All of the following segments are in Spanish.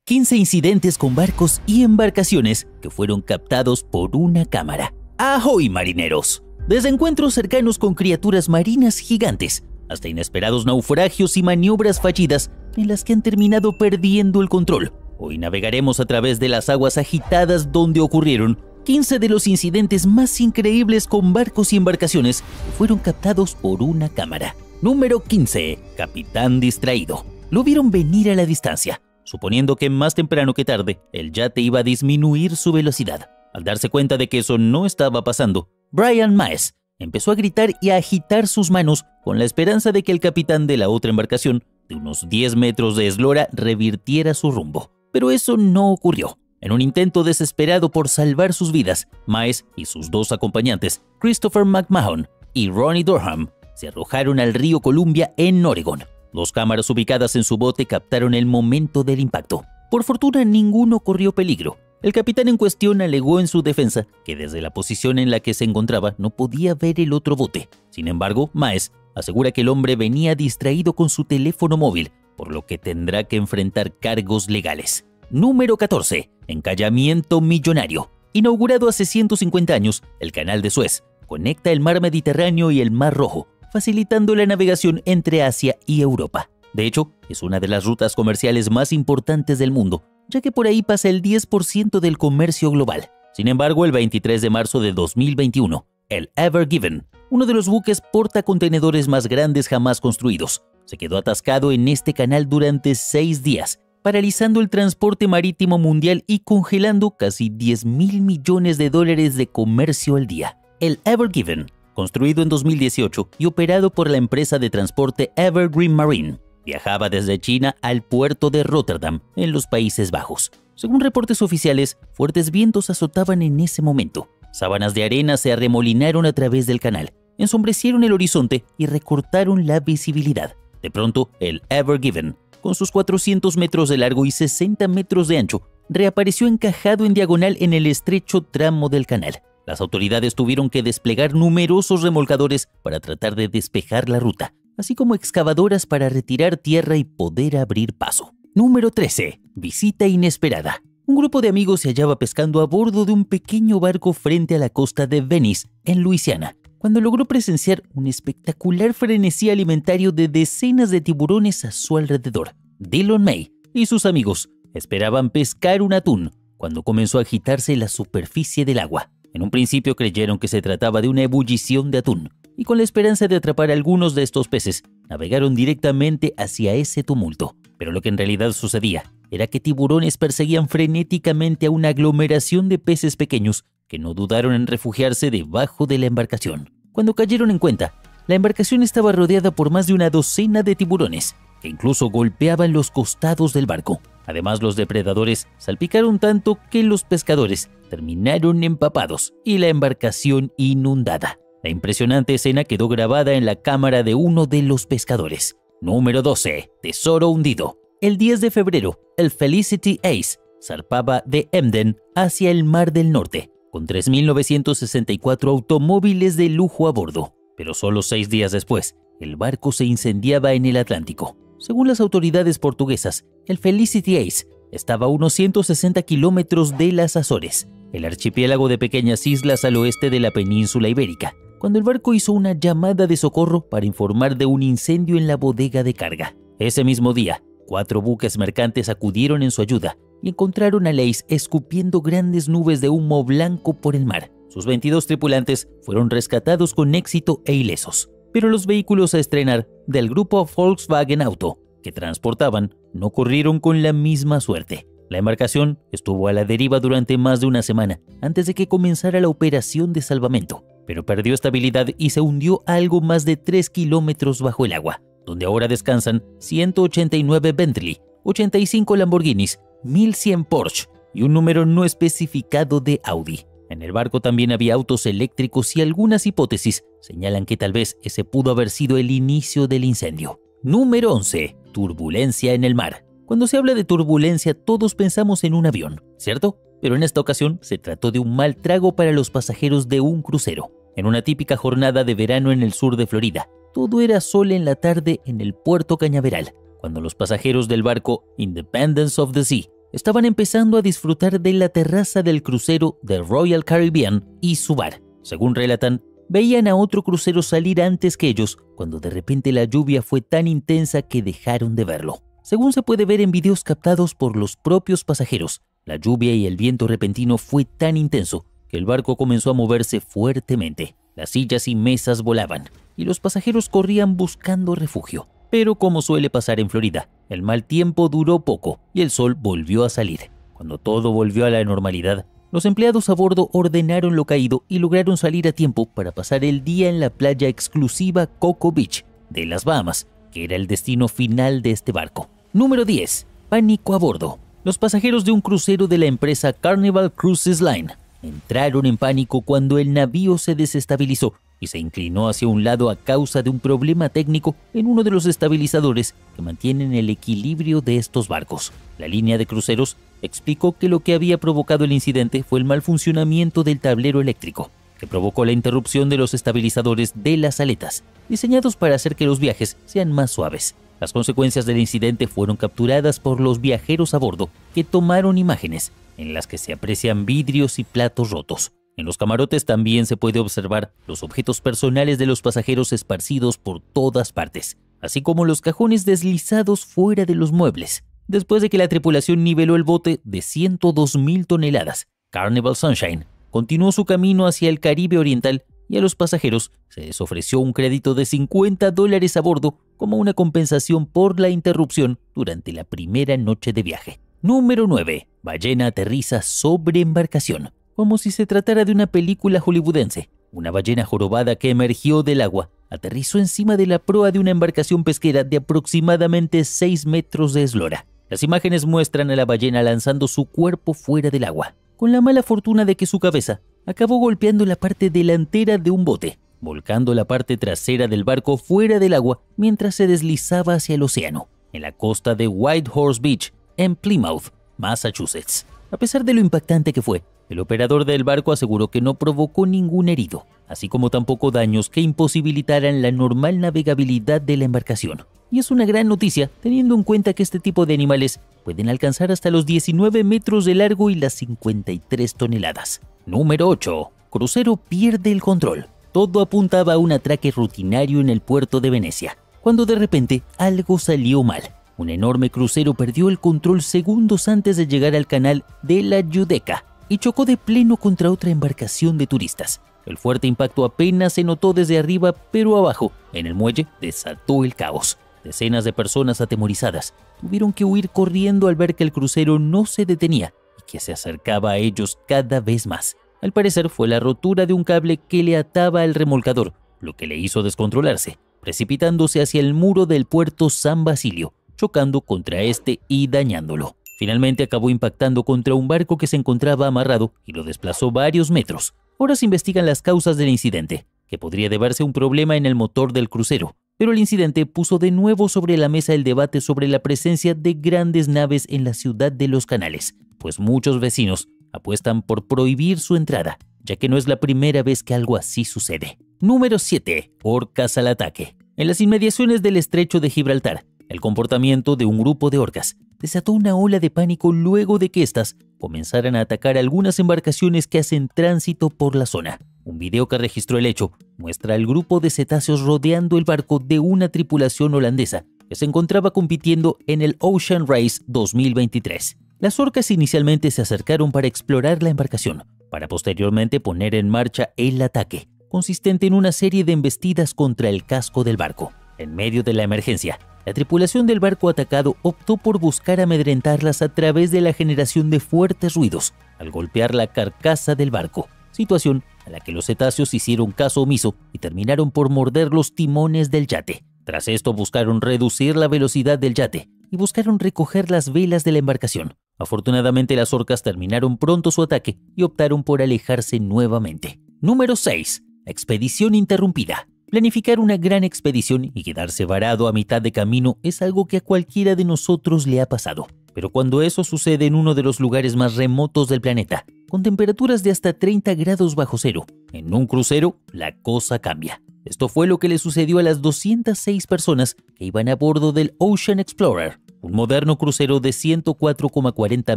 15 incidentes con barcos y embarcaciones que fueron captados por una cámara. ¡Ahoy, marineros! Desde encuentros cercanos con criaturas marinas gigantes, hasta inesperados naufragios y maniobras fallidas en las que han terminado perdiendo el control. Hoy navegaremos a través de las aguas agitadas donde ocurrieron 15 de los incidentes más increíbles con barcos y embarcaciones que fueron captados por una cámara. Número 15. Capitán distraído. Lo vieron venir a la distancia, suponiendo que más temprano que tarde el yate iba a disminuir su velocidad. Al darse cuenta de que eso no estaba pasando, Brian Maes empezó a gritar y a agitar sus manos con la esperanza de que el capitán de la otra embarcación, de unos 10 metros de eslora, revirtiera su rumbo. Pero eso no ocurrió. En un intento desesperado por salvar sus vidas, Maes y sus dos acompañantes, Christopher McMahon y Ronnie Durham, se arrojaron al río Columbia en Oregón. Dos cámaras ubicadas en su bote captaron el momento del impacto. Por fortuna, ninguno corrió peligro. El capitán en cuestión alegó en su defensa que desde la posición en la que se encontraba no podía ver el otro bote. Sin embargo, Maes asegura que el hombre venía distraído con su teléfono móvil, por lo que tendrá que enfrentar cargos legales. Número 14. Encallamiento millonario. Inaugurado hace 150 años, el Canal de Suez conecta el mar Mediterráneo y el Mar Rojo, facilitando la navegación entre Asia y Europa. De hecho, es una de las rutas comerciales más importantes del mundo, ya que por ahí pasa el 10% del comercio global. Sin embargo, el 23 de marzo de 2021, el Ever Given, uno de los buques portacontenedores más grandes jamás construidos, se quedó atascado en este canal durante 6 días, paralizando el transporte marítimo mundial y congelando casi $10,000 millones de comercio al día. El Ever Given, construido en 2018 y operado por la empresa de transporte Evergreen Marine, viajaba desde China al puerto de Rotterdam, en los Países Bajos. Según reportes oficiales, fuertes vientos azotaban en ese momento. Sábanas de arena se arremolinaron a través del canal, ensombrecieron el horizonte y recortaron la visibilidad. De pronto, el Ever Given, con sus 400 metros de largo y 60 metros de ancho, reapareció encajado en diagonal en el estrecho tramo del canal. Las autoridades tuvieron que desplegar numerosos remolcadores para tratar de despejar la ruta, así como excavadoras para retirar tierra y poder abrir paso. Número 13. Visita inesperada. Un grupo de amigos se hallaba pescando a bordo de un pequeño barco frente a la costa de Venice, en Luisiana, cuando logró presenciar un espectacular frenesí alimentario de decenas de tiburones a su alrededor. Dylan May y sus amigos esperaban pescar un atún cuando comenzó a agitarse la superficie del agua. En un principio creyeron que se trataba de una ebullición de atún, y con la esperanza de atrapar algunos de estos peces, navegaron directamente hacia ese tumulto. Pero lo que en realidad sucedía era que tiburones perseguían frenéticamente a una aglomeración de peces pequeños que no dudaron en refugiarse debajo de la embarcación. Cuando cayeron en cuenta, la embarcación estaba rodeada por más de una docena de tiburones, que incluso golpeaban los costados del barco. Además, los depredadores salpicaron tanto que los pescadores terminaron empapados y la embarcación inundada. La impresionante escena quedó grabada en la cámara de uno de los pescadores. Número 12. Tesoro hundido. El 10 de febrero, el Felicity Ace zarpaba de Emden hacia el Mar del Norte, con 3.964 automóviles de lujo a bordo. Pero solo 6 días después, el barco se incendiaba en el Atlántico. Según las autoridades portuguesas, el Felicity Ace estaba a unos 160 kilómetros de las Azores, el archipiélago de pequeñas islas al oeste de la península ibérica, cuando el barco hizo una llamada de socorro para informar de un incendio en la bodega de carga. Ese mismo día, 4 buques mercantes acudieron en su ayuda y encontraron al Ace escupiendo grandes nubes de humo blanco por el mar. Sus 22 tripulantes fueron rescatados con éxito e ilesos. Pero los vehículos a estrenar del grupo Volkswagen Auto que transportaban no corrieron con la misma suerte. La embarcación estuvo a la deriva durante más de una semana antes de que comenzara la operación de salvamento, pero perdió estabilidad y se hundió a algo más de 3 kilómetros bajo el agua, donde ahora descansan 189 Bentley, 85 Lamborghinis, 1.100 Porsche y un número no especificado de Audi. En el barco también había autos eléctricos y algunas hipótesis señalan que tal vez ese pudo haber sido el inicio del incendio. Número 11. Turbulencia en el mar. Cuando se habla de turbulencia todos pensamos en un avión, ¿cierto? Pero en esta ocasión se trató de un mal trago para los pasajeros de un crucero. En una típica jornada de verano en el sur de Florida, todo era sol en la tarde en el puerto Cañaveral, cuando los pasajeros del barco Independence of the Sea estaban empezando a disfrutar de la terraza del crucero de Royal Caribbean y su bar. Según relatan, veían a otro crucero salir antes que ellos, cuando de repente la lluvia fue tan intensa que dejaron de verlo. Según se puede ver en videos captados por los propios pasajeros, la lluvia y el viento repentino fue tan intenso que el barco comenzó a moverse fuertemente. Las sillas y mesas volaban, y los pasajeros corrían buscando refugio. Pero como suele pasar en Florida, el mal tiempo duró poco y el sol volvió a salir. Cuando todo volvió a la normalidad, los empleados a bordo ordenaron lo caído y lograron salir a tiempo para pasar el día en la playa exclusiva Cocoa Beach de las Bahamas, que era el destino final de este barco. Número 10. Pánico a bordo. Los pasajeros de un crucero de la empresa Carnival Cruise Line entraron en pánico cuando el navío se desestabilizó y se inclinó hacia un lado a causa de un problema técnico en uno de los estabilizadores que mantienen el equilibrio de estos barcos. La línea de cruceros explicó que lo que había provocado el incidente fue el mal funcionamiento del tablero eléctrico, que provocó la interrupción de los estabilizadores de las aletas, diseñados para hacer que los viajes sean más suaves. Las consecuencias del incidente fueron capturadas por los viajeros a bordo, que tomaron imágenes en las que se aprecian vidrios y platos rotos. En los camarotes también se puede observar los objetos personales de los pasajeros esparcidos por todas partes, así como los cajones deslizados fuera de los muebles. Después de que la tripulación niveló el bote de 102,000 toneladas, Carnival Sunshine continuó su camino hacia el Caribe Oriental y a los pasajeros se les ofreció un crédito de $50 a bordo como una compensación por la interrupción durante la primera noche de viaje. Número 9. Ballena aterriza sobre embarcación. Como si se tratara de una película hollywoodense, una ballena jorobada que emergió del agua aterrizó encima de la proa de una embarcación pesquera de aproximadamente 6 metros de eslora. Las imágenes muestran a la ballena lanzando su cuerpo fuera del agua, con la mala fortuna de que su cabeza acabó golpeando la parte delantera de un bote, volcando la parte trasera del barco fuera del agua mientras se deslizaba hacia el océano, en la costa de White Horse Beach, en Plymouth, Massachusetts. A pesar de lo impactante que fue, el operador del barco aseguró que no provocó ningún herido, así como tampoco daños que imposibilitaran la normal navegabilidad de la embarcación. Y es una gran noticia teniendo en cuenta que este tipo de animales pueden alcanzar hasta los 19 metros de largo y las 53 toneladas. Número 8. Crucero pierde el control. Todo apuntaba a un atraque rutinario en el puerto de Venecia, cuando de repente algo salió mal. Un enorme crucero perdió el control segundos antes de llegar al canal de la Giudecca y chocó de pleno contra otra embarcación de turistas. El fuerte impacto apenas se notó desde arriba, pero abajo, en el muelle, desató el caos. Decenas de personas atemorizadas tuvieron que huir corriendo al ver que el crucero no se detenía y que se acercaba a ellos cada vez más. Al parecer fue la rotura de un cable que le ataba al remolcador, lo que le hizo descontrolarse, precipitándose hacia el muro del puerto San Basilio, chocando contra este y dañándolo. Finalmente acabó impactando contra un barco que se encontraba amarrado y lo desplazó varios metros. Ahora se investigan las causas del incidente, que podría deberse a un problema en el motor del crucero, pero el incidente puso de nuevo sobre la mesa el debate sobre la presencia de grandes naves en la ciudad de Los Canales, pues muchos vecinos apuestan por prohibir su entrada, ya que no es la primera vez que algo así sucede. Número 7. Orcas al ataque. En las inmediaciones del estrecho de Gibraltar, el comportamiento de un grupo de orcas desató una ola de pánico luego de que éstas comenzaran a atacar algunas embarcaciones que hacen tránsito por la zona. Un video que registró el hecho muestra al grupo de cetáceos rodeando el barco de una tripulación holandesa que se encontraba compitiendo en el Ocean Race 2023. Las orcas inicialmente se acercaron para explorar la embarcación, para posteriormente poner en marcha el ataque, consistente en una serie de embestidas contra el casco del barco. En medio de la emergencia, la tripulación del barco atacado optó por buscar amedrentarlas a través de la generación de fuertes ruidos al golpear la carcasa del barco, situación a la que los cetáceos hicieron caso omiso y terminaron por morder los timones del yate. Tras esto buscaron reducir la velocidad del yate y buscaron recoger las velas de la embarcación. Afortunadamente las orcas terminaron pronto su ataque y optaron por alejarse nuevamente. Número 6. Expedición interrumpida. Planificar una gran expedición y quedarse varado a mitad de camino es algo que a cualquiera de nosotros le ha pasado. Pero cuando eso sucede en uno de los lugares más remotos del planeta, con temperaturas de hasta 30 grados bajo cero, en un crucero, la cosa cambia. Esto fue lo que le sucedió a las 206 personas que iban a bordo del Ocean Explorer, un moderno crucero de 104,40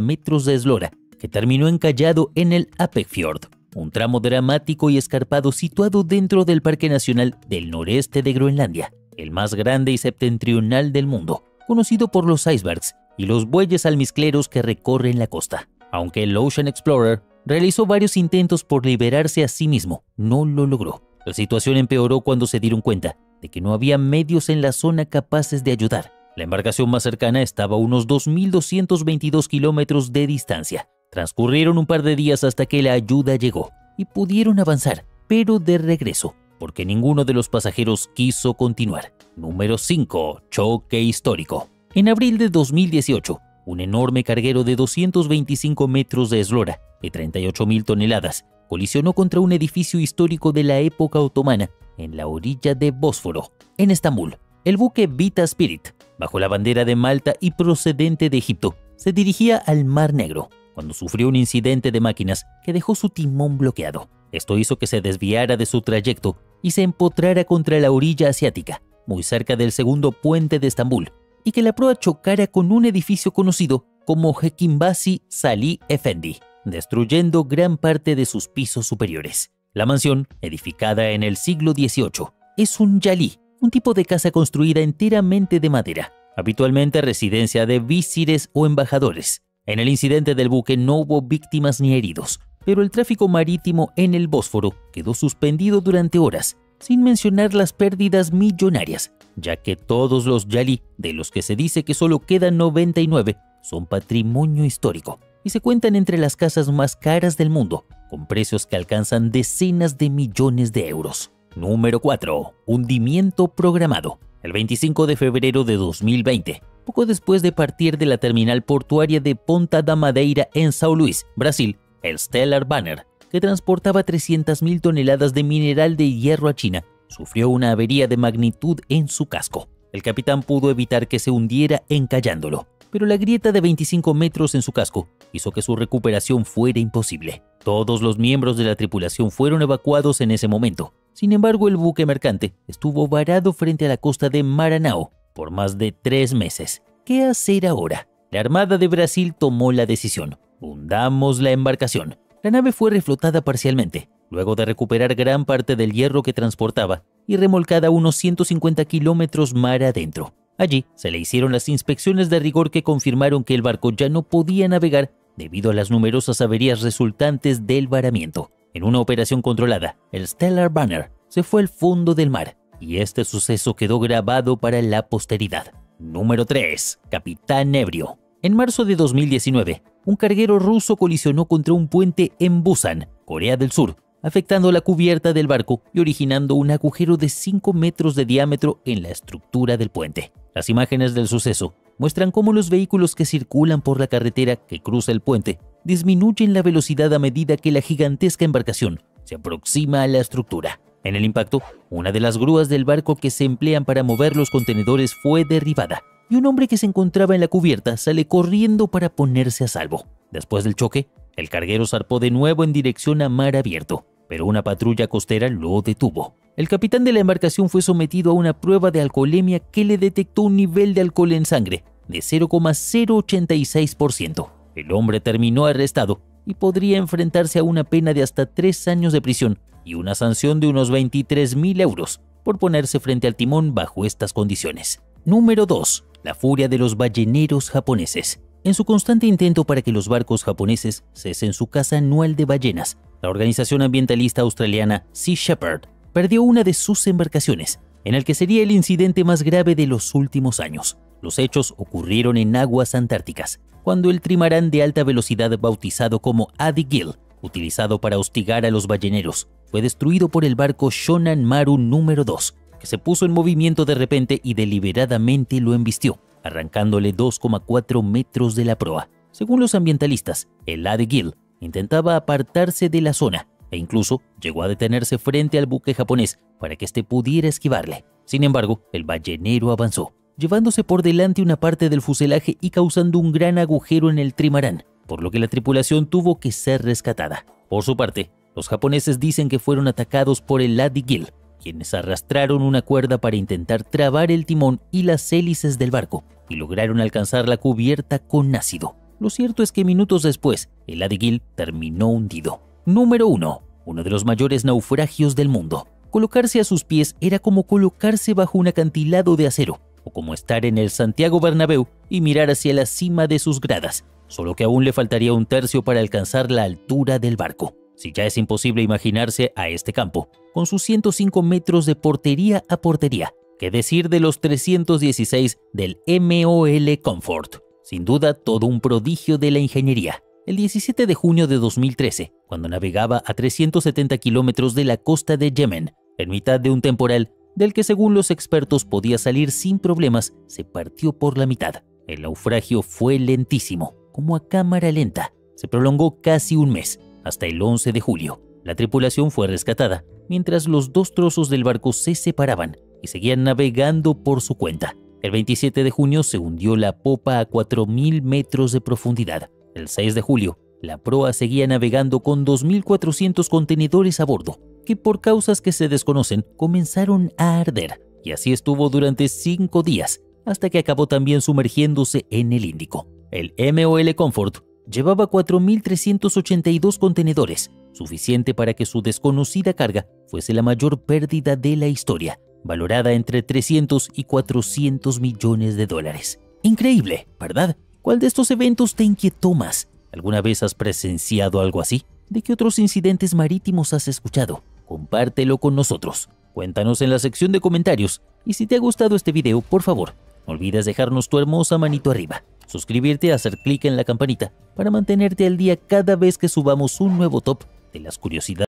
metros de eslora que terminó encallado en el Appelfjord, un tramo dramático y escarpado situado dentro del Parque Nacional del Noreste de Groenlandia, el más grande y septentrional del mundo, conocido por los icebergs y los bueyes almizcleros que recorren la costa. Aunque el Ocean Explorer realizó varios intentos por liberarse a sí mismo, no lo logró. La situación empeoró cuando se dieron cuenta de que no había medios en la zona capaces de ayudar. La embarcación más cercana estaba a unos 2.222 kilómetros de distancia. Transcurrieron un par de días hasta que la ayuda llegó y pudieron avanzar, pero de regreso, porque ninguno de los pasajeros quiso continuar. Número 5. Choque histórico. En abril de 2018, un enorme carguero de 225 metros de eslora, de 38.000 toneladas, colisionó contra un edificio histórico de la época otomana en la orilla de Bósforo, en Estambul. El buque Vita Spirit, bajo la bandera de Malta y procedente de Egipto, se dirigía al Mar Negro cuando sufrió un incidente de máquinas que dejó su timón bloqueado. Esto hizo que se desviara de su trayecto y se empotrara contra la orilla asiática, muy cerca del segundo puente de Estambul, y que la proa chocara con un edificio conocido como Hekimbasi Salih Efendi, destruyendo gran parte de sus pisos superiores. La mansión, edificada en el siglo XVIII, es un yalí, un tipo de casa construida enteramente de madera, habitualmente residencia de visires o embajadores. En el incidente del buque no hubo víctimas ni heridos, pero el tráfico marítimo en el Bósforo quedó suspendido durante horas, sin mencionar las pérdidas millonarias, ya que todos los yalí, de los que se dice que solo quedan 99, son patrimonio histórico y se cuentan entre las casas más caras del mundo, con precios que alcanzan decenas de millones de euros. Número 4. Hundimiento programado. El 25 de febrero de 2020, poco después de partir de la terminal portuaria de Ponta da Madeira en São Luís, Brasil, el Stellar Banner, que transportaba 300.000 toneladas de mineral de hierro a China, sufrió una avería de magnitud en su casco. El capitán pudo evitar que se hundiera encallándolo, pero la grieta de 25 metros en su casco hizo que su recuperación fuera imposible. Todos los miembros de la tripulación fueron evacuados en ese momento. Sin embargo, el buque mercante estuvo varado frente a la costa de Maranhão por más de 3 meses. ¿Qué hacer ahora? La Armada de Brasil tomó la decisión. Hundamos la embarcación. La nave fue reflotada parcialmente, luego de recuperar gran parte del hierro que transportaba y remolcada unos 150 kilómetros mar adentro. Allí se le hicieron las inspecciones de rigor que confirmaron que el barco ya no podía navegar debido a las numerosas averías resultantes del varamiento. En una operación controlada, el Stellar Banner se fue al fondo del mar y este suceso quedó grabado para la posteridad. Número 3. Capitán ebrio. En marzo de 2019, un carguero ruso colisionó contra un puente en Busan, Corea del Sur, afectando la cubierta del barco y originando un agujero de 5 metros de diámetro en la estructura del puente. Las imágenes del suceso muestran cómo los vehículos que circulan por la carretera que cruza el puente disminuyen la velocidad a medida que la gigantesca embarcación se aproxima a la estructura. En el impacto, una de las grúas del barco que se emplean para mover los contenedores fue derribada y un hombre que se encontraba en la cubierta sale corriendo para ponerse a salvo. Después del choque, el carguero zarpó de nuevo en dirección a mar abierto, pero una patrulla costera lo detuvo. El capitán de la embarcación fue sometido a una prueba de alcoholemia que le detectó un nivel de alcohol en sangre de 0,086%. El hombre terminó arrestado y podría enfrentarse a una pena de hasta 3 años de prisión y una sanción de unos 23.000 euros por ponerse frente al timón bajo estas condiciones. Número 2. La furia de los balleneros japoneses. En su constante intento para que los barcos japoneses cesen su caza anual de ballenas, la organización ambientalista australiana Sea Shepherd perdió una de sus embarcaciones, en el que sería el incidente más grave de los últimos años. Los hechos ocurrieron en aguas antárticas, cuando el trimarán de alta velocidad bautizado como Adi Gill, utilizado para hostigar a los balleneros, fue destruido por el barco Shonan Maru número 2, que se puso en movimiento de repente y deliberadamente lo embistió, arrancándole 2,4 metros de la proa. Según los ambientalistas, el Adi Gill intentaba apartarse de la zona e incluso llegó a detenerse frente al buque japonés para que éste pudiera esquivarle. Sin embargo, el ballenero avanzó, llevándose por delante una parte del fuselaje y causando un gran agujero en el trimarán, por lo que la tripulación tuvo que ser rescatada. Por su parte, los japoneses dicen que fueron atacados por el Adi Gill, quienes arrastraron una cuerda para intentar trabar el timón y las hélices del barco, y lograron alcanzar la cubierta con ácido. Lo cierto es que minutos después, el Adigil terminó hundido. Número 1. Uno de los mayores naufragios del mundo. Colocarse a sus pies era como colocarse bajo un acantilado de acero, o como estar en el Santiago Bernabéu y mirar hacia la cima de sus gradas, solo que aún le faltaría un tercio para alcanzar la altura del barco. Si ya es imposible imaginarse a este campo, con sus 105 metros de portería a portería, ¿qué decir de los 316 del MOL Comfort? Sin duda, todo un prodigio de la ingeniería. El 17 de junio de 2013, cuando navegaba a 370 kilómetros de la costa de Yemen, en mitad de un temporal del que según los expertos podía salir sin problemas, se partió por la mitad. El naufragio fue lentísimo, como a cámara lenta. Se prolongó casi un mes, hasta el 11 de julio. La tripulación fue rescatada, mientras los dos trozos del barco se separaban y seguían navegando por su cuenta. El 27 de junio se hundió la popa a 4.000 metros de profundidad. El 6 de julio, la proa seguía navegando con 2.400 contenedores a bordo, que por causas que se desconocen comenzaron a arder. Y así estuvo durante 5 días, hasta que acabó también sumergiéndose en el Índico. El MOL Comfort llevaba 4.382 contenedores, suficiente para que su desconocida carga fuese la mayor pérdida de la historia, valorada entre 300 y 400 millones de dólares. Increíble, ¿verdad? ¿Cuál de estos eventos te inquietó más? ¿Alguna vez has presenciado algo así? ¿De qué otros incidentes marítimos has escuchado? Compártelo con nosotros. Cuéntanos en la sección de comentarios. Y si te ha gustado este video, por favor, no olvides dejarnos tu hermosa manito arriba, suscribirte, hacer clic en la campanita para mantenerte al día cada vez que subamos un nuevo top de las curiosidades